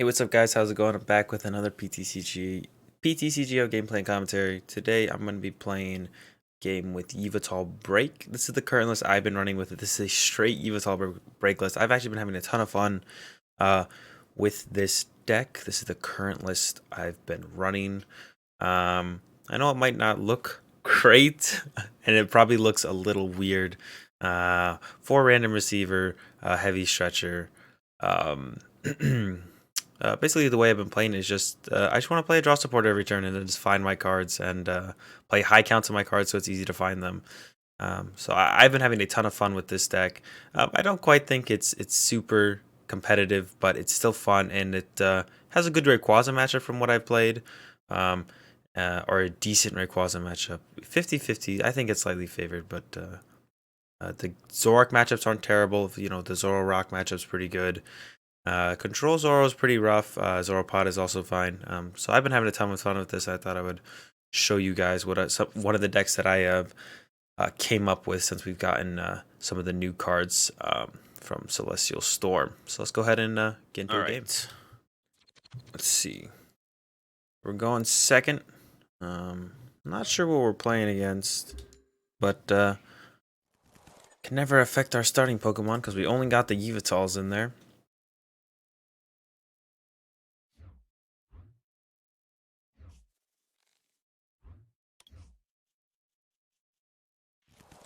Hey, what's up, guys? How's it going? I'm back with another PTCGO gameplay and commentary. Today, I'm going to be playing a game with Yveltal BREAK. This is the current list I've been running with. This is a straight Yveltal BREAK list. I've actually been having a ton of fun with this deck. This is the current list I've been running. I know it might not look great, and it probably looks a little weird. 4 random receiver, heavy stretcher. Basically, the way I've been playing is just I just want to play a draw support every turn and then just find my cards and play high counts of my cards so it's easy to find them. So I've been having a ton of fun with this deck. I don't quite think it's super competitive, but it's still fun, and it has a good Rayquaza matchup from what I've played, or a decent Rayquaza matchup. 50-50, I think it's slightly favored, but the Zoroark matchups aren't terrible. You know, the Zoroark matchup's pretty good. Control Zoro is pretty rough. Zoropod is also fine. So I've been having a ton of fun with this. I thought I would show you guys one of the decks that I have came up with since we've gotten some of the new cards from Celestial Storm. So let's go ahead and get into a game. Let's see. We're going second. Not sure what we're playing against, but can never affect our starting Pokemon because we only got the Yveltals in there.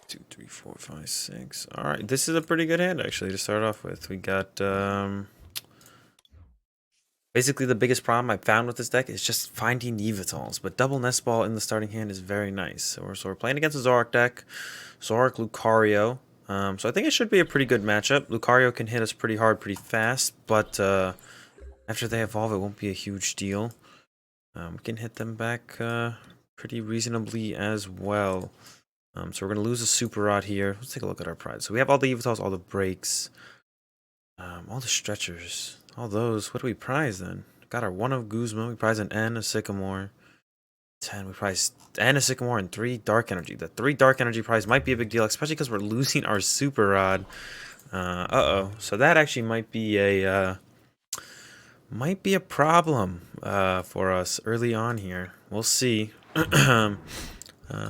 2, 3, 4, 5, 6. All right, this is a pretty good hand actually to start off with. We got basically the biggest problem I found with this deck is just finding Yveltals, but double Nest Ball in the starting hand is very nice. So we're playing against a Zoroark deck, Zoroark Lucario. So I think it should be a pretty good matchup. Lucario can hit us pretty hard, pretty fast, but after they evolve, it won't be a huge deal. We can hit them back pretty reasonably as well. So we're going to lose a Super Rod here. Let's take a look at our prize. So we have all the Yveltals, all the breaks, all the stretchers, all those. What do we prize then? Got our 1 of Guzma. We prize an N, a Sycamore. 10. We prize N, a Sycamore, and 3 Dark Energy. The 3 Dark Energy prize might be a big deal, especially because we're losing our Super Rod. So that actually might be a problem for us early on here. We'll see.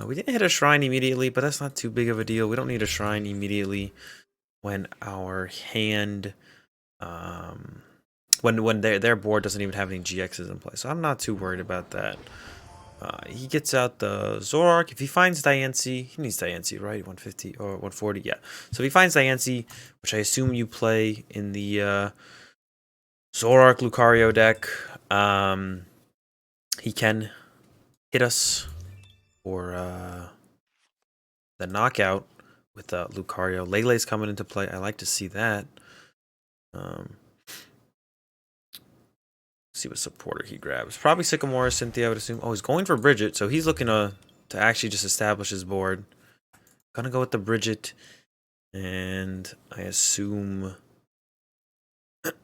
We didn't hit a shrine immediately, but that's not too big of a deal. We don't need a shrine immediately when our hand, when their board doesn't even have any GXs in play. So I'm not too worried about that. He gets out the Zoroark. If he finds Diancie, he needs Diancie, right? 150 or 140, yeah. So if he finds Diancie, which I assume you play in the Zoroark Lucario deck, he can hit us for the knockout with Lucario. Lele's coming into play. I like to see that. See what supporter he grabs. Probably Sycamore or Cynthia, I would assume. Oh, he's going for Bridget, so he's looking to actually just establish his board. Gonna go with the Bridget, and I assume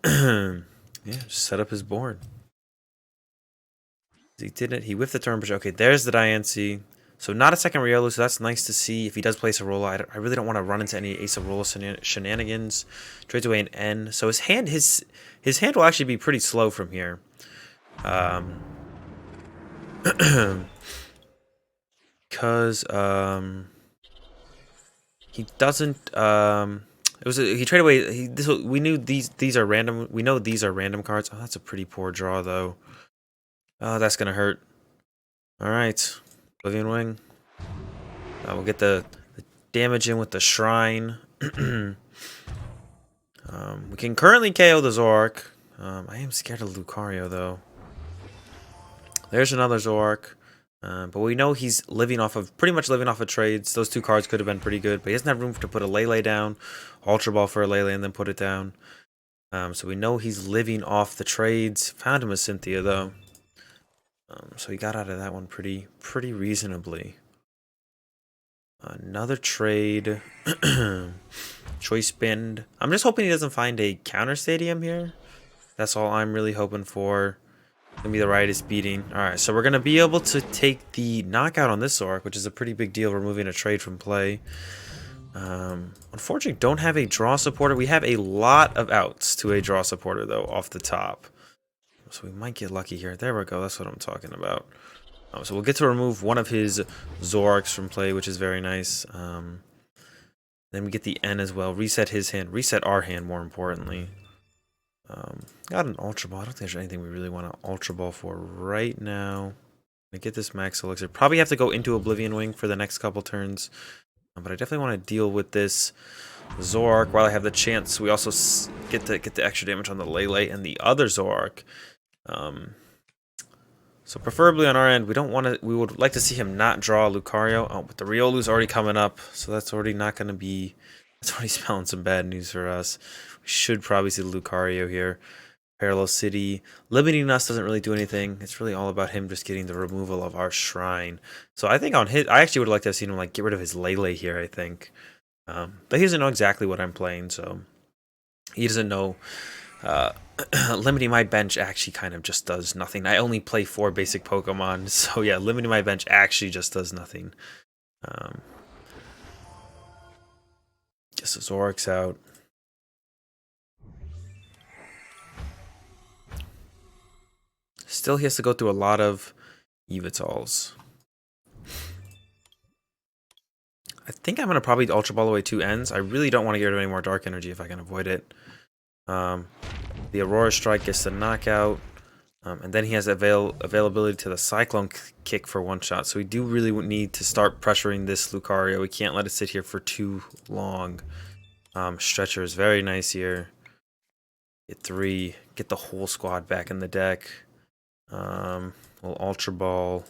yeah, just set up his board. He didn't. He whiffed the turn push. Okay, there's the Diancie. So not a second Riolu, so that's nice to see. If he does place a Arola, I really don't want to run into any Ace of Arola shenanigans. Trades away an N. So his hand will actually be pretty slow from here. Because he doesn't he traded away we knew these are random. We know these are random cards. Oh, that's a pretty poor draw though. Oh, that's gonna hurt. Alright. Oblivion Wing. We'll get the damage in with the Shrine. We can currently KO the Zoroark. I am scared of Lucario, though. There's another Zoroark. But we know he's pretty much living off of trades. Those 2 cards could have been pretty good, but he doesn't have room to put a Lele down. Ultra Ball for a Lele and then put it down. So we know he's living off the trades. Found him a Cynthia, though. So he got out of that one pretty reasonably. Another trade. Choice Bend. I'm just hoping he doesn't find a counter stadium here. That's all I'm really hoping for. Gonna be the rightest beating. Alright, so we're gonna be able to take the knockout on this Zoroark, which is a pretty big deal, removing a trade from play. Unfortunately, don't have a draw supporter. We have a lot of outs to a draw supporter, though, off the top. So we might get lucky here. There we go. That's what I'm talking about. So we'll get to remove one of his Zorks from play, which is very nice. Then we get the N as well. Reset his hand. Reset our hand, more importantly. Got an Ultra Ball. I don't think there's anything we really want to Ultra Ball for right now. To get this Max Elixir. Probably have to go into Oblivion Wing for the next couple turns. But I definitely want to deal with this Zork while I have the chance. We also get the extra damage on the Lele and the other Zork. So preferably on our end, we would like to see him not draw Lucario. Oh, but the Riolu's already coming up, so that's already not going to be... That's already spelling some bad news for us. We should probably see the Lucario here. Parallel City. Limiting us doesn't really do anything. It's really all about him just getting the removal of our Shrine. So I think on his... I actually would like to have seen him like get rid of his Lele here, I think. But he doesn't know exactly what I'm playing, so... He doesn't know... limiting my bench actually kind of just does nothing. I only play 4 basic Pokemon, so yeah, limiting my bench actually just does nothing. Guess the Zork's out. Still, he has to go through a lot of Yveltals. I think I'm going to probably Ultra Ball away 2 ends. I really don't want to get rid of any more Dark Energy if I can avoid it. The Aurora Strike gets the knockout, and then he has availability to the Cyclone Kick for 1 shot. So we do really need to start pressuring this Lucario. We can't let it sit here for too long. Stretcher is very nice here. Get 3, get the whole squad back in the deck. We'll Ultra Ball,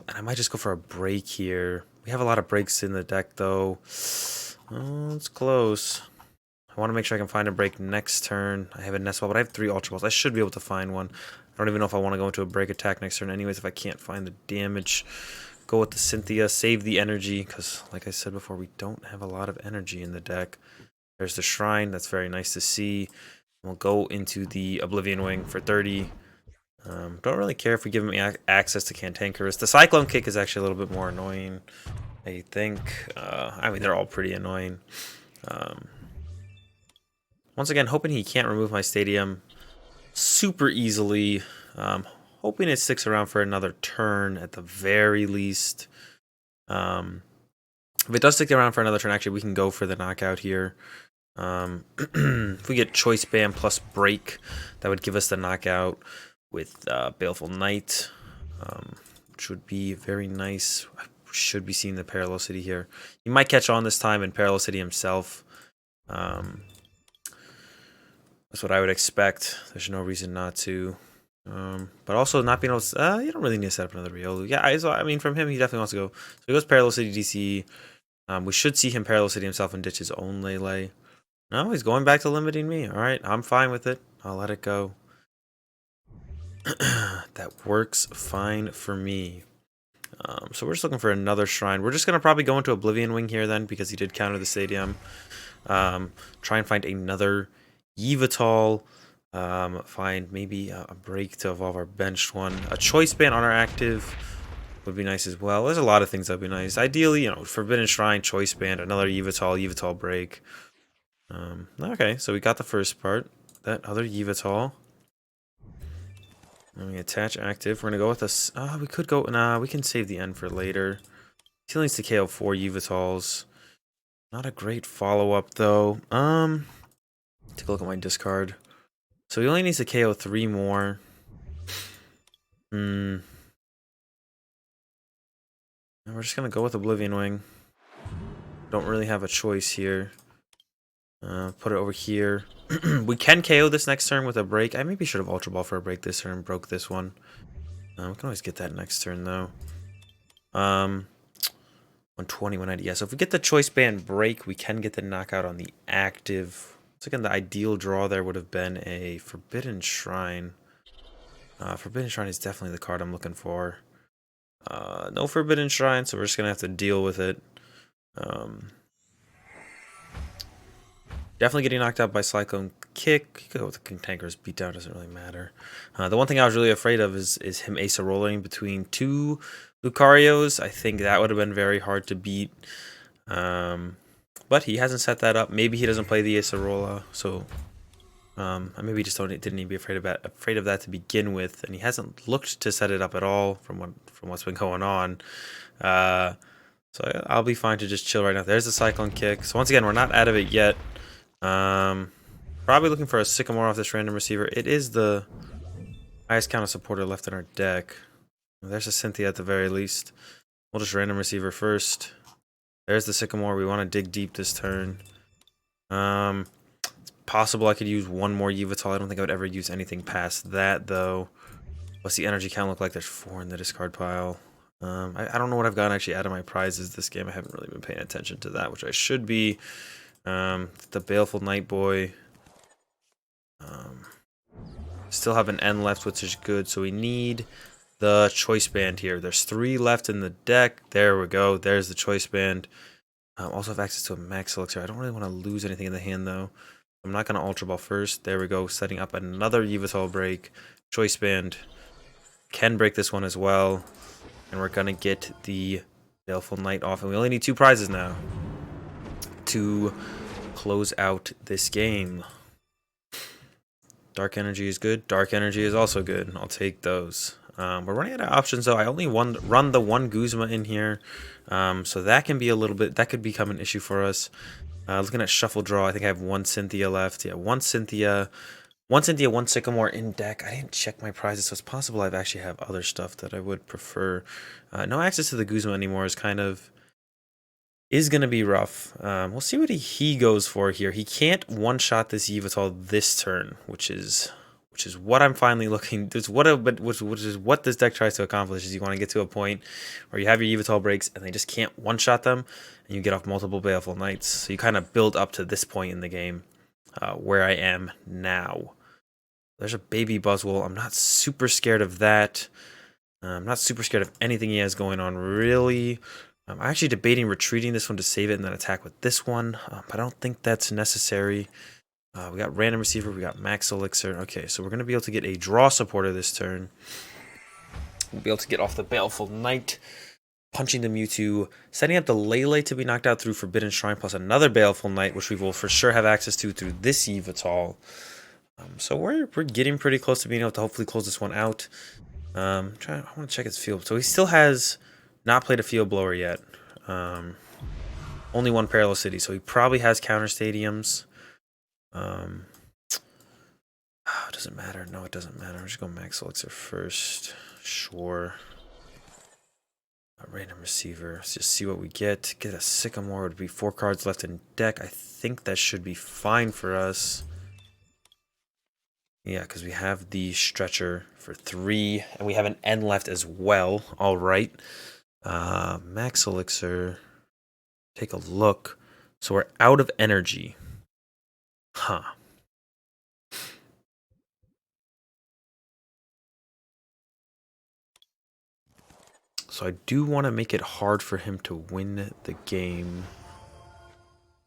and I might just go for a break here. We have a lot of breaks in the deck though. Oh, it's close. I want to make sure I can find a break next turn. I have a Nest Ball, but I have 3 Ultra Balls. I should be able to find one. I don't even know if I want to go into a break attack next turn anyways if I can't find the damage. Go with the Cynthia, save the energy, because like I said before, we don't have a lot of energy in the deck. There's the Shrine. That's very nice to see. We'll go into the Oblivion Wing for 30. Don't really care if we give him access to Cantankerous. The Cyclone Kick is actually a little bit more annoying, I think. I mean, they're all pretty annoying. Once again, hoping he can't remove my Stadium super easily. Hoping it sticks around for another turn at the very least. If it does stick around for another turn, actually, we can go for the knockout here. If we get Choice Band plus Break, that would give us the knockout with Baleful Knight, which would be very nice. I should be seeing the Parallel City here. He might catch on this time in Parallel City himself. That's what I would expect. There's no reason not to. But also not being able to... you don't really need to set up another Riolu. Yeah, I mean, from him, he definitely wants to go. So he goes Parallel City DC. We should see him Parallel City himself and ditch his own Lele. No, he's going back to limiting me. All right, I'm fine with it. I'll let it go. That works fine for me. So we're just looking for another Shrine. We're just going to probably go into Oblivion Wing here then, because he did counter the Stadium. Try and find another Yveltal. Find maybe a break to evolve our benched one. A Choice Band on our active would be nice as well. There's a lot of things that would be nice. Ideally, you know, Forbidden Shrine, Choice Band, another Yveltal break. Okay, so we got the first part. That other Yveltal. Let me attach active. We're gonna go with this. We could go. Nah, we can save the end for later. Still needs to KO 4 Yveltals. Not a great follow up though. Take a look at my discard. So he only needs to KO 3 more. And we're just gonna go with Oblivion Wing. Don't really have a choice here. Put it over here. We can KO this next turn with a break. I maybe should have Ultra Ball for a break this turn and broke this one. We can always get that next turn though. 120, 190. Yeah, so if we get the Choice Band break, we can get the knockout on the active. So again, the ideal draw there would have been a Forbidden Shrine. Forbidden Shrine is definitely the card I'm looking for. No Forbidden Shrine, so we're just gonna have to deal with it. Definitely getting knocked out by Cyclone Kick. You could go with the Cantankerous Beatdown, doesn't really matter. The one thing I was really afraid of is him Acerola between 2 Lucarios. I think that would have been very hard to beat. But he hasn't set that up. Maybe he doesn't play the Acerola, so I maybe just didn't even be afraid of that to begin with, and he hasn't looked to set it up at all from what's been going on. So I'll be fine to just chill right now. There's the Cyclone Kick. So once again, we're not out of it yet. Probably looking for a Sycamore off this random receiver. It is the highest counter supporter left in our deck. There's a Cynthia at the very least. We'll just random receiver first. There's the Sycamore. We want to dig deep this turn. It's possible I could use one more Yveltal. I don't think I would ever use anything past that, though. What's the energy count look like? There's 4 in the discard pile. I don't know what I've gotten actually out of my prizes this game. I haven't really been paying attention to that, which I should be. The Baleful Nightboy. Still have an N left, which is good. So we need the Choice Band here. There's 3 left in the deck. There we go. There's the Choice Band. Also have access to a Max Elixir. I don't really want to lose anything in the hand, though. I'm not going to Ultra Ball first. There we go. Setting up another Yveltal break. Choice Band. Can break this one as well. And we're going to get the Baleful Knight off. And we only need 2 prizes now to close out this game. Dark Energy is good. Dark Energy is also good. I'll take those. We're running out of options, though. I only run the one Guzma in here. So that can be a little bit... That could become an issue for us. Looking at Shuffle Draw, I think I have 1 Cynthia left. Yeah, 1 Cynthia... 1 Cynthia, 1 Sycamore in deck. I didn't check my prizes, so it's possible I actually have other stuff that I would prefer. No access to the Guzma anymore is kind of... is going to be rough. We'll see what he goes for here. He can't one-shot this Yveltal this turn, which is what I'm finally looking... which is what this deck tries to accomplish, is you want to get to a point where you have your Yveltal breaks and they just can't one-shot them, and you get off multiple Baleful Knights. So you kind of build up to this point in the game, where I am now. There's a Baby Buzzwole. I'm not super scared of that. I'm not super scared of anything he has going on, really. I'm actually debating retreating this one to save it and then attack with this one, but I don't think that's necessary. We got Random Receiver, we got Max Elixir. Okay, so we're going to be able to get a draw supporter this turn. We'll be able to get off the Baleful Knight, punching the Mewtwo, setting up the Lele to be knocked out through Forbidden Shrine, plus another Baleful Knight, which we will for sure have access to through this Yveltal. So we're getting pretty close to being able to hopefully close this one out. I want to check his field. So he still has not played a Field Blower yet. Only 1 Parallel City, so he probably has counter stadiums. Doesn't matter. No, it doesn't matter. I'm just going Max Elixir first. Sure. A Random Receiver. Let's just see what we get. Get a Sycamore. Would be 4 cards left in deck. I think that should be fine for us. Yeah, because we have the Stretcher for 3, and we have an N left as well. All right. Max Elixir. Take a look. So we're out of energy. Huh. So I do want to make it hard for him to win the game.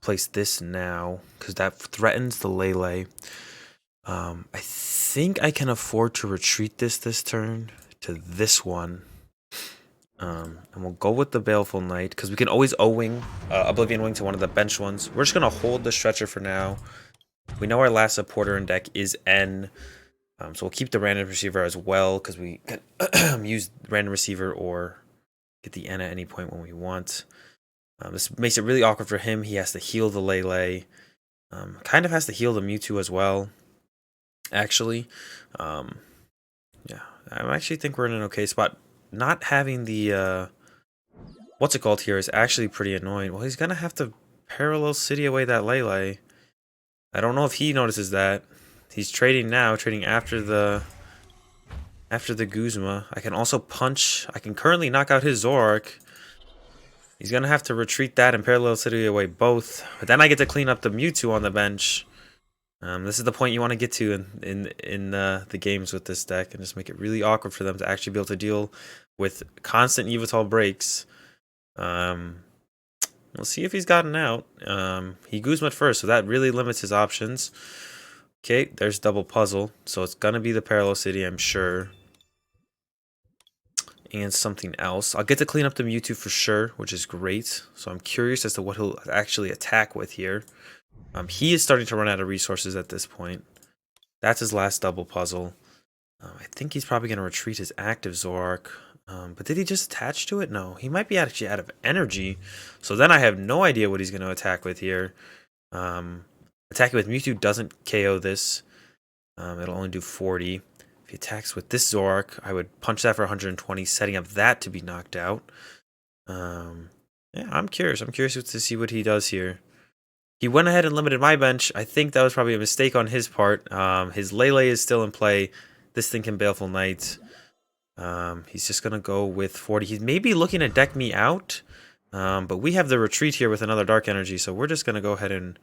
Place this now, because that threatens the Lele. I think I can afford to retreat this turn to this one. And we'll go with the Baleful Knight, because we can always O-Wing, Oblivion Wing to one of the bench ones. We're just going to hold the Stretcher for now. We know our last supporter in deck is N. So we'll keep the Random Receiver as well, because we can use Random Receiver or get the N at any point when we want. This makes it really awkward for him. He has to heal the Lele. Kind of has to heal the Mewtwo as well, actually. Yeah, I actually think we're in an okay spot. Not having the, what's it called here is actually pretty annoying. Well, he's going to have to Parallel City away that Lele. I don't know if he notices that. He's trading now, trading after the Guzma. I can also punch. I can currently knock out his Zoroark. He's going to have to retreat that and Parallel City away both. But then I get to clean up the Mewtwo on the bench. This is the point you want to get to in the games with this deck, and just make it really awkward for them to actually be able to deal with constant Yveltal breaks. We'll see if he's gotten out. He Guzma first, so that really limits his options. Okay, there's double puzzle, so it's gonna be the Parallel City, I'm sure. And something else. I'll get to clean up the Mewtwo for sure, which is great. So I'm curious as to what he'll actually attack with here. He is starting to run out of resources at this point. That's his last double puzzle. I think he's probably going to retreat his active Zoroark. But did he just attach to it? No, he might be actually out of energy. So then I have no idea what he's going to attack with here. Attacking with Mewtwo doesn't KO this. It'll only do 40. If he attacks with this Zoroark, I would punch that for 120, setting up that to be knocked out. Yeah, I'm curious. I'm curious to see what he does here. He went ahead and limited my bench. I think that was probably a mistake on his part. His Lele is still in play. This thing can Baleful Knight. He's just going to go with 40. He's maybe looking to deck me out. But we have the retreat here with another Dark Energy. So we're just going to go ahead and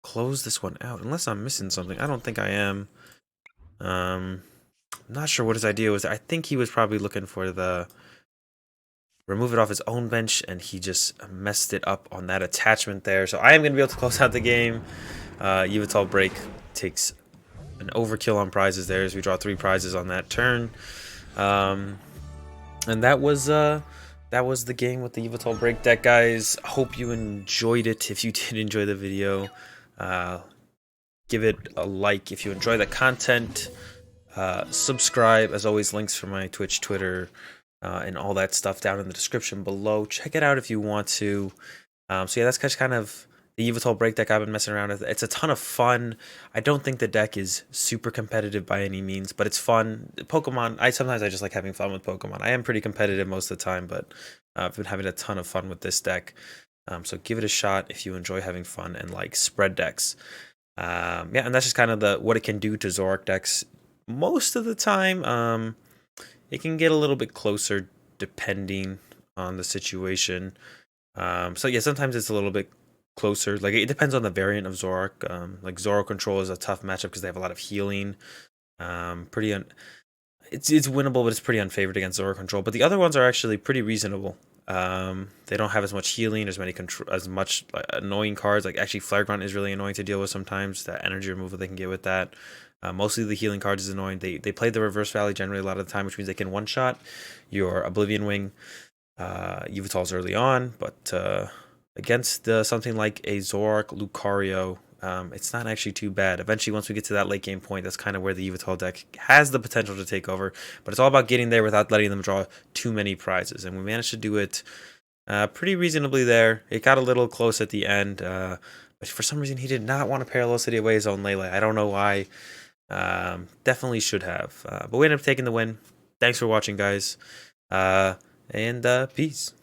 close this one out. Unless I'm missing something. I don't think I am. I'm not sure what his idea was. I think he was probably looking for the remove it off his own bench, and he just messed it up on that attachment there. So I am going to be able to close out the game. Yveltal BREAK takes an overkill on prizes there as we draw 3 prizes on that turn. And that was the game with the Yveltal BREAK deck, guys. Hope you enjoyed it. If you did enjoy the video, give it a like if you enjoy the content. Subscribe. As always, links for my Twitch, Twitter, and all that stuff down in the description below. Check it out if you want to. So yeah, that's just kind of the Yveltal BREAK deck I've been messing around with. It's a ton of fun. I don't think the deck is super competitive by any means, but it's fun. Pokemon, sometimes I just like having fun with Pokemon. I am pretty competitive most of the time, but I've been having a ton of fun with this deck. So give it a shot if you enjoy having fun and like spread decks. Yeah, and that's just kind of what it can do to Zoroark decks. Most of the time, it can get a little bit closer depending on the situation. So yeah, sometimes it's a little bit closer. Like, it depends on the variant of Zoroark. Like Zoro Control is a tough matchup because they have a lot of healing. It's winnable, but it's pretty unfavored against Zoro Control. But the other ones are actually pretty reasonable. They don't have as much healing, as much annoying cards. Like, actually, Flare Grunt is really annoying to deal with sometimes. That energy removal they can get with that. Mostly the healing cards is annoying. They play the Reverse Valley generally a lot of the time, which means they can one-shot your Oblivion Wing Yveltals early on. But against something like a Zoroark Lucario, it's not actually too bad. Eventually, once we get to that late game point, that's kind of where the Yveltal deck has the potential to take over. But it's all about getting there without letting them draw too many prizes. And we managed to do it pretty reasonably there. It got a little close at the end. But for some reason, he did not want to Parallel City away his own Lele. I don't know why. Definitely should have. But we ended up taking the win. Thanks for watching, guys. And peace.